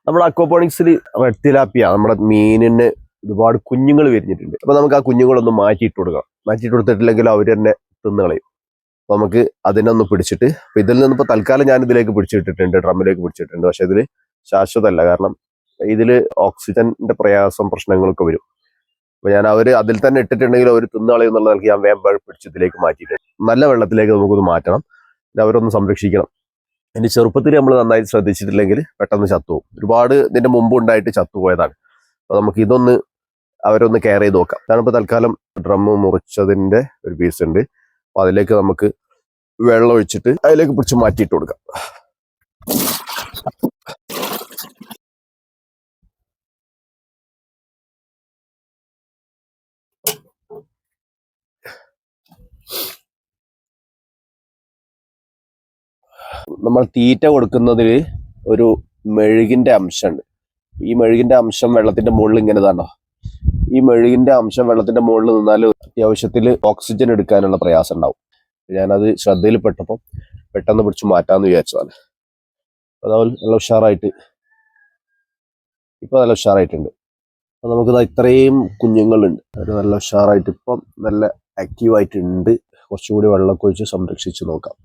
നമ്മുടെ അക്വാപോണിക്സിൽ red tilapia നമ്മുടെ മീനിന് ഒരുപാട് കുഞ്ഞുങ്ങൾ വിരിഞ്ഞിട്ടുണ്ട്. അപ്പൊ നമുക്ക് ആ കുഞ്ഞുങ്ങളൊന്ന് മാറ്റിയിട്ട് കൊടുക്കണം. മാറ്റിയിട്ട് കൊടുത്തിട്ടില്ലെങ്കിൽ അവർ തന്നെ തിന്നു കളയും. അപ്പൊ നമുക്ക് അതിനൊന്ന് പിടിച്ചിട്ട്, അപ്പൊ ഇതിൽ നിന്നിപ്പോ തൽക്കാലം ഞാൻ ഇതിലേക്ക് പിടിച്ചിട്ടിട്ടുണ്ട്, ഡ്രമ്മിലേക്ക് പിടിച്ചിട്ടുണ്ട്. പക്ഷെ ഇതിൽ ശാശ്വതമല്ല, കാരണം ഇതിൽ ഓക്സിജന്റെ പ്രയാസം പ്രശ്നങ്ങളൊക്കെ വരും. അപ്പൊ ഞാൻ അതിൽ തന്നെ ഇട്ടിട്ടുണ്ടെങ്കിൽ അവർ തിന്നുകളയും എന്നുള്ള നിലയ്ക്ക് ഞാൻ വേഗം പിടിച്ച് ഇതിലേക്ക് മാറ്റിയിട്ടുണ്ട്. നല്ല വെള്ളത്തിലേക്ക് നമുക്കൊന്ന് മാറ്റണം, പിന്നെ അവരൊന്ന് സംരക്ഷിക്കണം. ഇനി ചെറുപ്പത്തിൽ നമ്മൾ നന്നായി ശ്രദ്ധിച്ചിട്ടില്ലെങ്കിൽ പെട്ടെന്ന് ചത്തുപോകും. ഒരുപാട് ഇതിന്റെ മുമ്പ് ഉണ്ടായിട്ട് ചത്തുപോയതാണ്. അപ്പൊ നമുക്ക് ഇതൊന്ന് അവരൊന്ന് കെയർ ചെയ്ത് നോക്കാം. ഞാനിപ്പോൾ തൽക്കാലം ഡ്രമ്മ് മുറിച്ചതിന്റെ ഒരു പീസ് ഉണ്ട്. അപ്പൊ അതിലേക്ക് നമുക്ക് വെള്ളം ഒഴിച്ചിട്ട് അതിലേക്ക് പിടിച്ച് മാറ്റിയിട്ട് കൊടുക്കാം. നമ്മൾ തീറ്റ കൊടുക്കുന്നതിൽ ഒരു മെഴുകിന്റെ അംശമുണ്ട്. ഈ മെഴുകിന്റെ അംശം വെള്ളത്തിന്റെ മുകളിൽ ഇങ്ങനെ ഇതാണോ, ഈ മെഴുകിന്റെ അംശം വെള്ളത്തിന്റെ മുകളിൽ നിന്നാൽ അത്യാവശ്യത്തിൽ ഓക്സിജൻ എടുക്കാനുള്ള പ്രയാസം ഉണ്ടാവും. ഞാനത് ശ്രദ്ധയിൽപ്പെട്ടപ്പോൾ പെട്ടെന്ന് പിടിച്ച് മാറ്റാന്ന് വിചാരിച്ചതാണ്. അതുപോലെ നല്ല ഉഷാറായിട്ട് ഇപ്പൊ നല്ല ഉഷാറായിട്ടുണ്ട്. അപ്പൊ നമുക്കിത് ഇത്രയും കുഞ്ഞുങ്ങളുണ്ട്, അത് നല്ല ഉഷാറായിട്ട് ഇപ്പം നല്ല ആക്റ്റീവായിട്ടുണ്ട്. കുറച്ചുകൂടി വെള്ളമൊക്കെ ഒഴിച്ച് സംരക്ഷിച്ച് നോക്കാം.